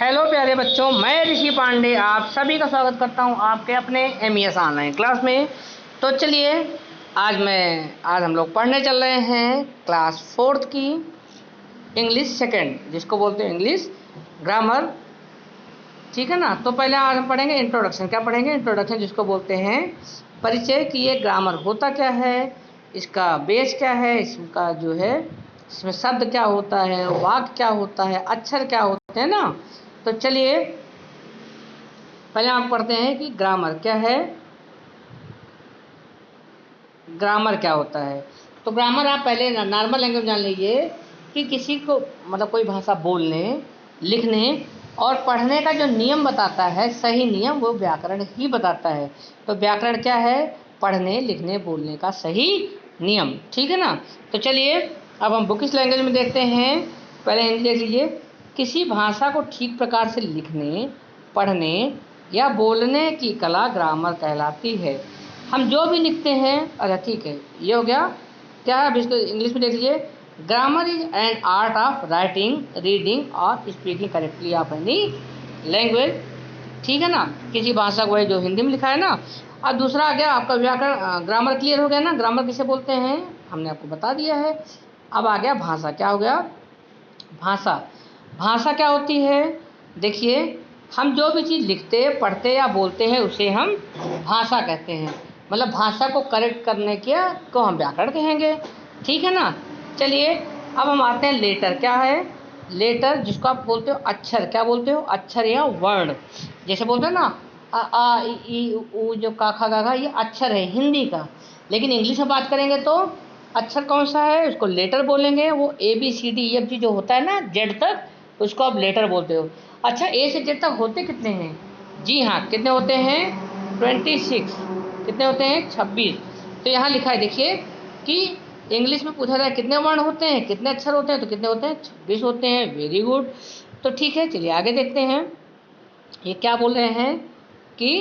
Hello प्यारे बच्चों, मैं ऋषि पांडे आप सभी का स्वागत करता हूं आपके अपने MES ऑनलाइन क्लास में। तो चलिए आज हम लोग पढ़ने चल रहे हैं क्लास 4th की इंग्लिश सेकंड, जिसको बोलते हैं इंग्लिश ग्रामर। ठीक है ना। तो पहले आज हम पढ़ेंगे इंट्रोडक्शन। क्या पढ़ेंगे? इंट्रोडक्शन, जिसको बोलते हैं परिचय कि ये ग्रामर होता क्या है, इसका बेस क्या है, इसका जो है इसमें शब्द क्या होता है, वाक्य क्या होता है, अक्षर क्या होते हैं ना। तो चलिए पहले आप पढ़ते हैं कि ग्रामर क्या है, ग्रामर क्या होता है। तो ग्रामर आप पहले नॉर्मल लैंग्वेज जान लीजिए कि किसी को मतलब कोई भाषा बोलने, लिखने और पढ़ने का जो नियम बताता है, सही नियम, वो व्याकरण ही बताता है। तो व्याकरण क्या है? पढ़ने, लिखने, बोलने का सही नियम। ठीक है ना। तो चलिए अब हम बुकिश लैंग्वेज में देखते हैं। पहले हिंदी देख लीजिए। किसी भाषा को ठीक प्रकार से लिखने, पढ़ने या बोलने की कला ग्रामर कहलाती है। हम जो भी लिखते हैं, अच्छा ठीक है, ये हो गया। क्या है अब इसको इंग्लिश में देख लीजिए। Grammar is an art of writing, reading और speaking correctly of any language. ठीक है ना। किसी भाषा को है जो हिंदी में लिखा है ना। और दूसरा आ गया आपका व्याकरण। ग्रामर क्लियर हो गया ना। ग्रामर किसे बोलते हैं हमने आपको बता दिया है। अब आ गया भाषा। क्या हो गया? भाषा। भाषा क्या होती है? देखिए, हम जो भी चीज़ लिखते, पढ़ते या बोलते हैं उसे हम भाषा कहते हैं। मतलब भाषा को करेक्ट करने के को हम व्याकरण कहेंगे। ठीक है ना। चलिए अब हम आते हैं लेटर। क्या है लेटर? जिसको आप बोलते हो अक्षर। क्या बोलते हो? अक्षर या वर्ण। जैसे बोलते हैं ना आ इ ई उ जो का खा गा घा, ये अक्षर है हिंदी का। लेकिन इंग्लिश में बात करेंगे तो अक्षर कौन सा है? उसको लेटर बोलेंगे। वो ABCDEFG जो होता है ना जेड तक, उसको आप लेटर बोलते हो। अच्छा, ए से जेड तक होते कितने हैं? जी हाँ, कितने होते हैं? 26। कितने होते हैं? 26। तो यहाँ लिखा है देखिए कि इंग्लिश में पूछा जाए कितने वर्ण होते हैं, कितने अक्षर होते हैं, तो कितने होते हैं? 26 होते हैं। Very good. तो ठीक है, चलिए आगे देखते हैं। ये क्या बोल रहे हैं कि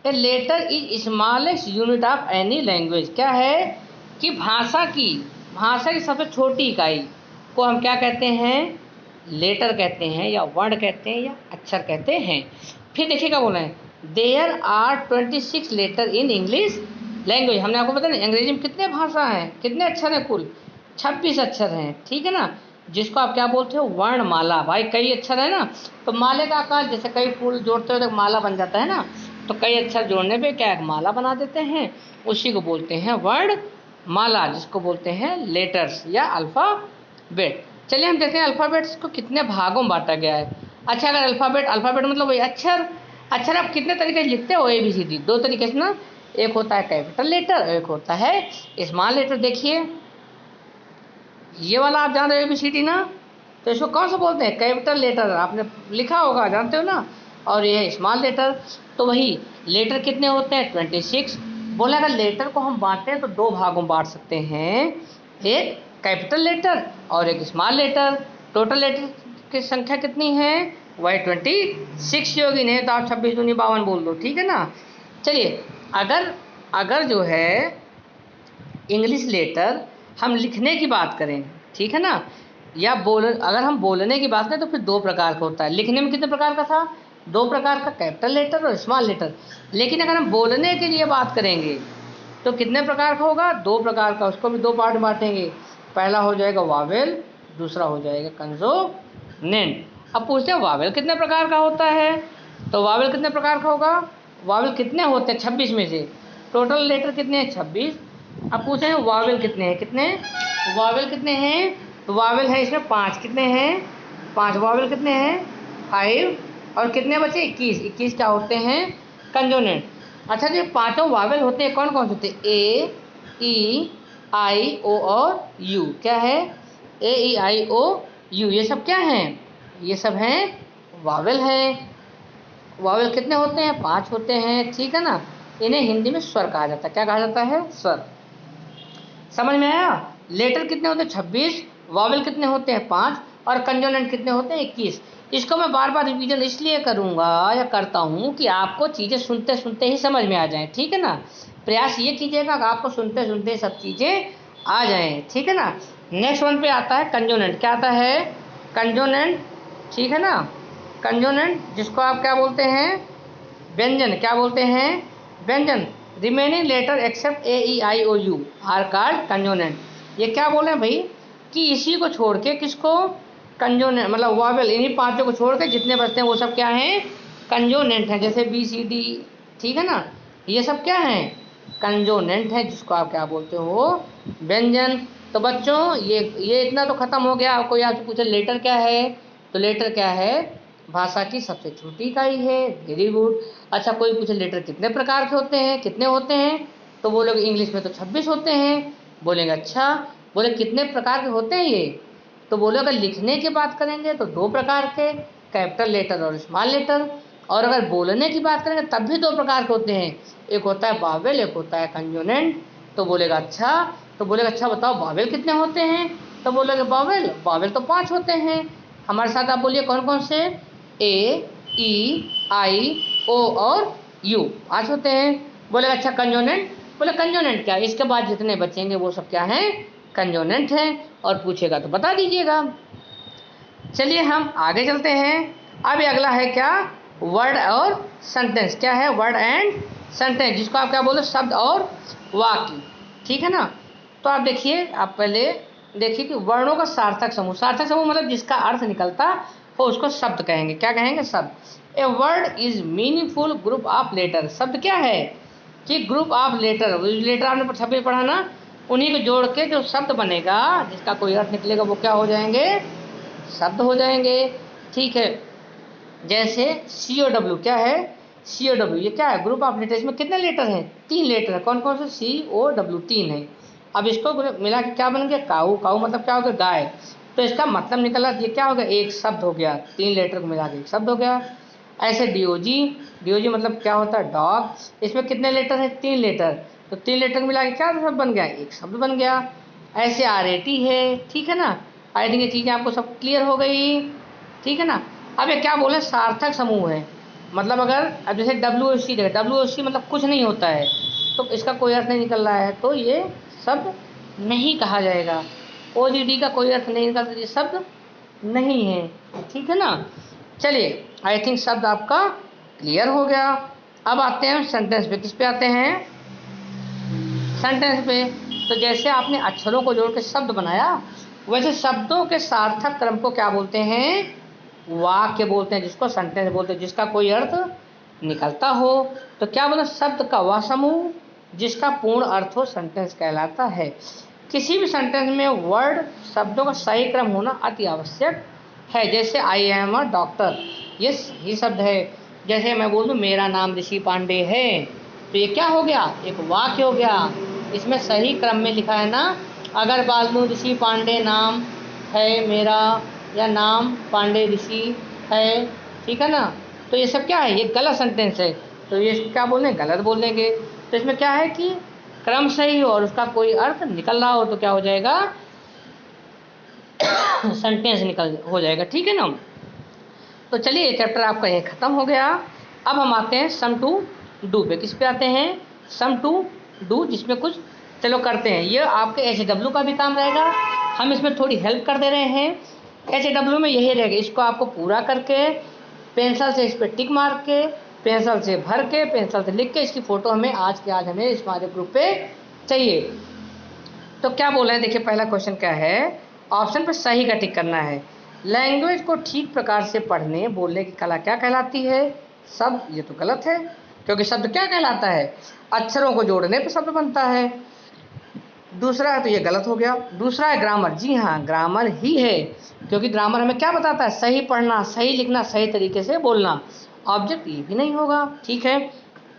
a letter is smallest unit of any language. क्या है कि भाषा की सबसे छोटी इकाई को हम क्या कहते हैं? लेटर कहते हैं, या वर्ण कहते हैं, या अक्षर कहते हैं। फिर देखिए क्या बोल रहे हैं। There are 26 letter in English language. हमने आपको बताया ना अंग्रेजी में कितने भाषा हैं, कितने अक्षर हैं? कुल 26 अक्षर हैं। ठीक है ना। जिसको आप क्या बोलते हो? वर्णमाला। भाई कई अक्षर है ना, तो माले का आकार, जैसे कई फूल जोड़ते हो तो माला बन जाता है ना। तो कई अक्षर जोड़ने पे क्या माला बना देते हैं, उसी को बोलते हैं वर्णमाला, जिसको बोलते हैं लेटर्स या अल्फ़ाबेट। चलिए हम देखते हैं अल्फ़ाबेट्स को कितने भागों में बांटा गया है। अच्छा, अगर अल्फ़ाबेट मतलब वही अक्षर। अक्षर आप कितने तरीके से लिखते हो? ABCD दो तरीके से ना। एक होता है कैपिटल लेटर, एक होता है स्मॉल लेटर। देखिए ये वाला आप जान रहे हो ABCD ना, तो इसको कौन सा बोलते हैं? Capital letter. आपने लिखा होगा, जानते हो ना। और ये है स्मॉल लेटर। तो वही लेटर कितने होते हैं? 26। बोला अगर लेटर को हम बांटते हैं तो दो भागों में बांट सकते हैं, एक कैपिटल लेटर और एक स्मॉल लेटर। टोटल लेटर की संख्या कितनी है? वही 26 होगी। नहीं तो आप 26 दूनी 52 बोल दो। ठीक है ना। चलिए अगर अगर जो है इंग्लिश लेटर हम लिखने की बात करें, ठीक है ना, या अगर हम बोलने की बात करें तो फिर दो प्रकार का होता है। लिखने में कितने प्रकार का था? दो प्रकार का, कैपिटल लेटर और स्मॉल लेटर। लेकिन अगर हम बोलने के लिए बात करेंगे तो कितने प्रकार का होगा? दो प्रकार का। उसको भी दो पार्ट में बांटेंगे। पहला हो जाएगा वावेल, दूसरा हो जाएगा कंसोनेंट। अब पूछते हैं वावेल कितने प्रकार का होता है। तो वावेल कितने प्रकार का होगा? वावेल कितने होते हैं 26 में से? टोटल लेटर कितने हैं? 26। अब पूछे हैं वावेल कितने हैं? कितने वावेल कितने हैं? तो वावेल है इसमें 5। कितने हैं? 5। वावेल कितने हैं? 5। और कितने बचे? 21। 21 क्या होते हैं? कंसोनेंट। अच्छा, जो पांचों वावेल होते हैं कौन कौन से होते हैं? A, E, I, O और U। क्या है? A, E, I, O, U। ये सब क्या हैं? ये सब हैं वावेल हैं। वावेल कितने होते हैं? 5 होते हैं। ठीक है ना। इन्हें हिंदी में स्वर कहा जाता है। क्या कहा जाता है? स्वर। समझ में आया? लेटर कितने होते हैं? 26। वावेल कितने होते हैं? 5। और कंसोनेंट कितने होते हैं? 21। इसको मैं बार बार रिवीजन इसलिए करूंगा या करता हूं कि आपको चीज़ें सुनते सुनते ही समझ में आ जाएं। ठीक है ना। प्रयास ये कीजिएगा कि आपको सुनते सुनते सब चीज़ें आ जाएं। ठीक है ना। नेक्स्ट वन पे आता है कंसोनेंट। क्या आता है? कंसोनेंट ठीक है ना। कंजोनेंट जिसको आप क्या बोलते हैं, व्यंजन, क्या बोलते हैं, व्यंजन। Remaining letter except a e i o u are called consonant. ये क्या बोल रहे हैं भाई कि इसी को छोड़ के किसको, कंजोनेंट मतलब वॉवेल, इन्हीं पांचों को छोड़ के जितने बचते हैं वो सब क्या हैं, कंजोनेंट हैं। जैसे बी सी डी, ठीक है ना, ये सब क्या हैं, कंजोनेंट हैं, जिसको आप क्या बोलते हो, व्यंजन। तो बच्चों ये इतना तो खत्म हो गया। कोई आपसे पूछे लेटर क्या है, तो लेटर क्या है, भाषा की सबसे छोटी इकाई है। Very good. अच्छा, कोई पूछे लेटर कितने प्रकार के होते हैं, कितने होते हैं, तो बोलोगे इंग्लिश में तो 26 होते हैं। बोलेंगे अच्छा, बोले कितने प्रकार के होते हैं ये, तो बोले अगर लिखने की बात करेंगे तो 2 प्रकार के, कैपिटल लेटर और स्मॉल लेटर। और अगर बोलने की बात करेंगे तब भी 2 प्रकार के होते हैं, एक होता है वावेल, एक होता है कंजोनेंट। तो बोलेगा अच्छा, तो बोलेगा अच्छा बताओ वावेल कितने होते हैं, तो बोलोगे वावेल वावेल तो 5 होते हैं। हमारे साथ आप बोलिए कौन कौन से, ए ई आई ओ और यू, 5 होते हैं। बोलेगा अच्छा कंजोनेंट, बोले कंजोनेंट क्या, इसके बाद जितने बचेंगे वो सब क्या हैं, कंजोनेंट हैं। और पूछेगा तो बता दीजिएगा। चलिए हम आगे चलते हैं। अब ये अगला है क्या, वर्ड और सेंटेंस। क्या है, वर्ड एंड सेंटेंस, जिसको आप क्या बोले, शब्द और वाक्य, ठीक है ना। तो आप देखिए, आप पहले देखिए कि वर्णों का सार्थक समूह, सार्थक समूह मतलब जिसका अर्थ निकलता हो उसको शब्द कहेंगे। क्या कहेंगे, शब्द। A word is meaningful group of letter. शब्द क्या है कि ग्रुप ऑफ लेटर, लेटर आपने 26 पढ़ा ना, उन्हीं को जोड़ के जो शब्द बनेगा, जिसका कोई अर्थ निकलेगा, वो क्या हो जाएंगे, शब्द हो जाएंगे। ठीक है, जैसे सी ओ डब्ल्यू, क्या है, सी ओ डब्ल्यू, ये क्या है, ग्रुप ऑफ लेटर। इसमें कितने लेटर हैं, 3 लेटर है। कौन कौन से, सी ओ डब्ल्यू, 3 है। अब इसको मिला के क्या बन गया, काऊ। काऊ मतलब क्या हो गया, गाय। तो इसका मतलब निकला, ये क्या हो गया, एक शब्द हो गया। 3 लेटर को मिला के एक शब्द हो गया। ऐसे डी ओ जी, डी ओ जी मतलब क्या होता है, डॉग। इसमें कितने लेटर है, 3 लेटर। तो 3 लेटर को मिला के क्या शब्द बन गया, एक शब्द बन गया। ऐसे आर ए टी है, ठीक है ना। आई थिंक ये चीज़ें आपको सब क्लियर हो गई, ठीक है ना। अब ये क्या बोले, सार्थक समूह है। मतलब अगर अब जैसे डब्ल्यू एस सी देखो, डब्ल्यू एस सी मतलब कुछ नहीं होता है, तो इसका कोई अर्थ नहीं निकल रहा है, तो ये शब्द नहीं कहा जाएगा। ओ जी डी का कोई अर्थ नहीं निकलता, ये शब्द नहीं है, ठीक है ना। चलिए, आई थिंक शब्द आपका क्लियर हो गया। अब आते हैं सेंटेंस पे। किस पे आते हैं, सेंटेंस पे। तो जैसे आपने अक्षरों को जोड़ के शब्द बनाया, वैसे शब्दों के सार्थक क्रम को क्या बोलते हैं, वाक्य बोलते हैं, जिसको सेंटेंस बोलते हैं, जिसका कोई अर्थ निकलता हो। तो क्या बोला, शब्द का वह समूह जिसका पूर्ण अर्थ हो सेंटेंस कहलाता है। किसी भी सेंटेंस में वर्ड शब्दों का सही क्रम होना अति आवश्यक है। जैसे आई एम अ डॉक्टर, ये सही शब्द है। जैसे मैं बोल दूं मेरा नाम ऋषि पांडे है, तो ये क्या हो गया, एक वाक्य हो गया। इसमें सही क्रम में लिखा है ना। अगर बाल दूं ऋषि पांडे नाम है मेरा, या नाम पांडे ऋषि है, ठीक है ना, तो ये सब क्या है, ये गलत सेंटेंस है। तो ये क्या बोलेंगे, गलत बोलेंगे। तो इसमें क्या है कि क्रम सही हो और उसका कोई अर्थ निकल रहा हो, तो क्या हो जाएगा, सेंटेंस निकल हो जाएगा, ठीक है ना। तो चलिए, ये चैप्टर आपका ये खत्म हो गया। अब हम आते हैं सम टू डू पे। किस पे आते हैं, सम टू डू, जिसमें कुछ चलो करते हैं। ये आपके एच डब्ल्यू का भी काम रहेगा, हम इसमें थोड़ी हेल्प कर दे रहे हैं। एच डब्ल्यू में यही रहेगा, इसको आपको पूरा करके पेंसिल से इस पर टिक मार के, पेंसिल से भर के, पेंसिल से लिख के, इसकी फ़ोटो हमें आज के आज हमें हमारे ग्रुप पे चाहिए। तो क्या बोल रहे हैं, देखिए पहला क्वेश्चन क्या है, ऑप्शन पर सही का टिक करना है। लैंग्वेज को ठीक प्रकार से पढ़ने बोलने की कला क्या कहलाती है, शब्द। ये तो गलत है, क्योंकि शब्द क्या कहलाता है, अक्षरों को जोड़ने पर शब्द बनता है। दूसरा है, तो ये गलत हो गया। दूसरा है ग्रामर, जी हाँ ग्रामर ही है, क्योंकि ग्रामर हमें क्या बताता है, सही पढ़ना, सही लिखना, सही तरीके से बोलना। ऑब्जेक्ट ये भी नहीं होगा, ठीक है।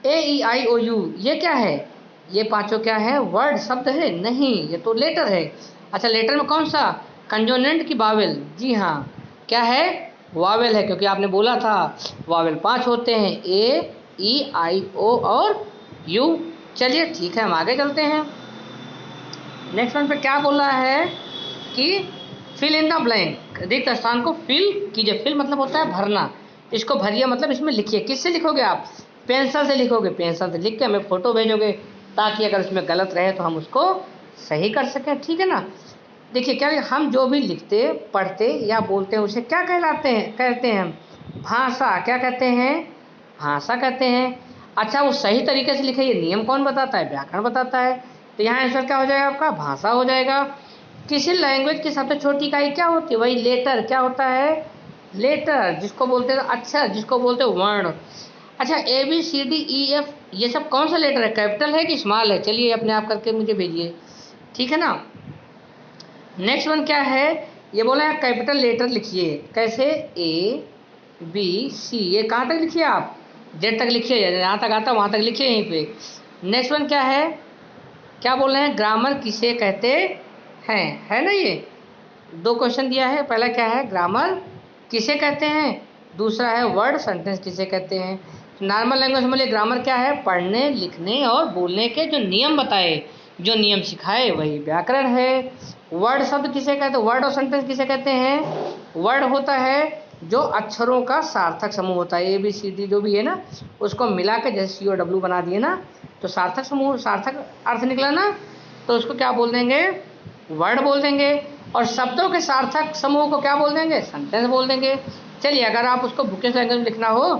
ए ई आई ओ यू, ये क्या है, ये पांचों क्या है, वर्ड, शब्द है, नहीं ये तो लेटर है। अच्छा, लेटर में कौन सा, कंजोनेंट की वावेल, जी हाँ क्या है, वावेल है, क्योंकि आपने बोला था वावेल 5 होते हैं, ए ई आई ओ और यू। चलिए ठीक है, हम आगे चलते हैं। नेक्स्ट वन पे क्या बोल रहा है कि फिल इन द ब्लैंक, रिक्त स्थान को फिल कीजिए। फिल मतलब होता है भरना, इसको भरिए मतलब इसमें लिखिए। किससे लिखोगे आप, पेंसिल से लिखोगे, पेंसिल से लिख के हमें फ़ोटो भेजोगे, ताकि अगर उसमें गलत रहे तो हम उसको सही कर सकें, ठीक है ना। देखिए क्या हम जो भी लिखते, पढ़ते या बोलते हैं उसे क्या कहते हैं हम? भाषा। क्या कहते हैं? भाषा कहते हैं। अच्छा, वो सही तरीके से लिखे, ये नियम कौन बताता है? व्याकरण बताता है। तो यहाँ आंसर क्या हो जाएगा आपका? भाषा हो जाएगा। किसी लैंग्वेज की सबसे छोटी इकाई क्या होती है? वही लेटर। क्या होता है? लेटर, जिसको बोलते हैं अक्षर, जिसको बोलते हैं वर्ण। अच्छा, A B C D E F ये सब कौन सा लेटर है? कैपिटल है कि स्मॉल है? चलिए अपने आप करके मुझे भेजिए, ठीक है ना। नेक्स्ट वन क्या है? ये बोला है कैपिटल लेटर लिखिए। कैसे? ए बी सी, ये कहाँ तक लिखिए आप? जेड तक लिखिए, जहाँ तक आता है वहाँ तक लिखिए यहीं पे। नेक्स्ट वन क्या है? क्या बोल रहे हैं? ग्रामर किसे कहते हैं, है ना। ये दो क्वेश्चन दिया है। पहला क्या है? ग्रामर किसे कहते हैं। दूसरा है वर्ड सेंटेंस किसे कहते हैं। नॉर्मल लैंग्वेज में ग्रामर क्या है? पढ़ने, लिखने और बोलने के जो नियम बताए, जो नियम सिखाए, वही व्याकरण है। वर्ड शब्द किसे कहते हैं? वर्ड और सेंटेंस किसे कहते हैं? वर्ड होता है जो अक्षरों का सार्थक समूह होता है। ए बी सी डी जो भी है ना, उसको मिला के जैसे सी ओ डब्ल्यू बना दिए ना, तो सार्थक समूह, सार्थक अर्थ निकला ना, तो उसको क्या बोल देंगे? वर्ड बोल देंगे। और शब्दों के सार्थक समूह को क्या बोल देंगे? सेंटेंस बोल देंगे। चलिए, अगर आप उसको बुकिश लैंग्वेज में लिखना हो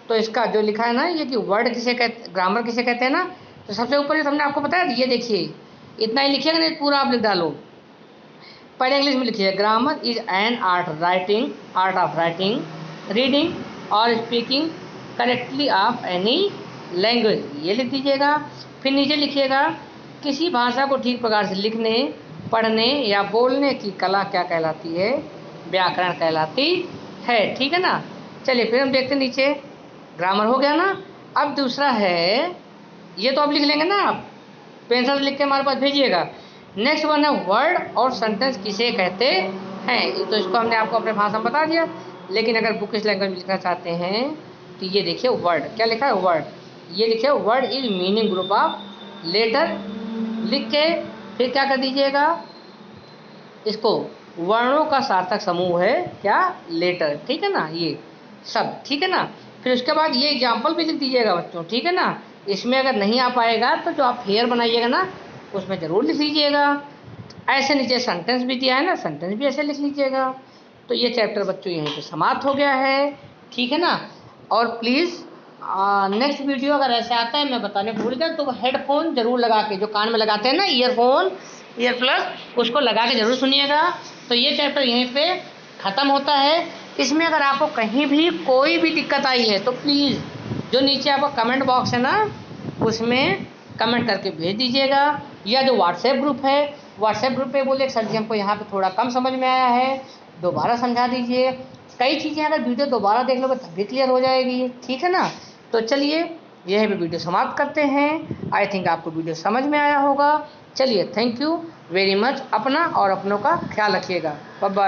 तो इसका जो लिखा है ना, ये कि वर्ड किसे कहते, ग्रामर किसे कहते हैं ना, तो सबसे ऊपर हमने आपको बताया, ये देखिए इतना ही लिखिएगा, नहीं पूरा आप लिख डालो। पहले इंग्लिश में लिखिए, grammar is an art of writing, reading और speaking correctly of any language, ये लिख दीजिएगा। फिर नीचे लिखिएगा, किसी भाषा को ठीक प्रकार से लिखने, पढ़ने या बोलने की कला क्या कहलाती है? व्याकरण कहलाती है, ठीक है ना। चलिए फिर हम देखते हैं नीचे, ग्रामर हो गया ना। अब दूसरा है, ये तो आप लिख लेंगे ना, आप पेंसिल से लिख के हमारे पास भेजिएगा। नेक्स्ट वन है वर्ड और सेंटेंस किसे कहते हैं। तो इसको हमने आपको अपने भाषा में बता दिया, लेकिन अगर बुकिश लैंग्वेज में लिखना चाहते हैं तो ये देखिए वर्ड, क्या लिखा है? वर्ड, ये लिखे word is meaning group of letter, लिख के फिर क्या कर दीजिएगा? इसको वर्णों का सार्थक समूह है, क्या? लेटर, ठीक है ना, ये सब, ठीक है ना। फिर उसके बाद ये एग्जाम्पल भी लिख दीजिएगा बच्चों, ठीक है ना। इसमें अगर नहीं आ पाएगा तो जो आप फेयर बनाइएगा ना, उसमें ज़रूर लिख लीजिएगा। ऐसे नीचे सेंटेंस भी दिया है ना, सेंटेंस भी ऐसे लिख लीजिएगा। तो ये चैप्टर बच्चों यहीं पे समाप्त हो गया है, ठीक है ना। और प्लीज़ नेक्स्ट वीडियो अगर ऐसे आता है, मैं बताने भूल गया, तो हेडफोन जरूर लगा के, जो कान में लगाते हैं ना, ईयरफोन, ईयर प्लस, उसको लगा के जरूर सुनिएगा। तो ये चैप्टर यहीं पे ख़त्म होता है। इसमें अगर आपको कहीं भी कोई भी दिक्कत आई है तो प्लीज़ जो नीचे आपका कमेंट बॉक्स है ना, उसमें कमेंट करके भेज दीजिएगा, या जो व्हाट्सएप ग्रुप है, व्हाट्सएप ग्रुप पे बोलिए सर जी हमको यहाँ पे थोड़ा कम समझ में आया है, दोबारा समझा दीजिए। कई चीज़ें अगर वीडियो दोबारा देख लोगे तब भी क्लियर हो जाएगी, ठीक है ना। तो चलिए यह भी वीडियो समाप्त करते हैं। आई थिंक आपको वीडियो समझ में आया होगा। चलिए, थैंक यू वेरी मच। अपना और अपनों का ख्याल रखिएगा। Bye bye.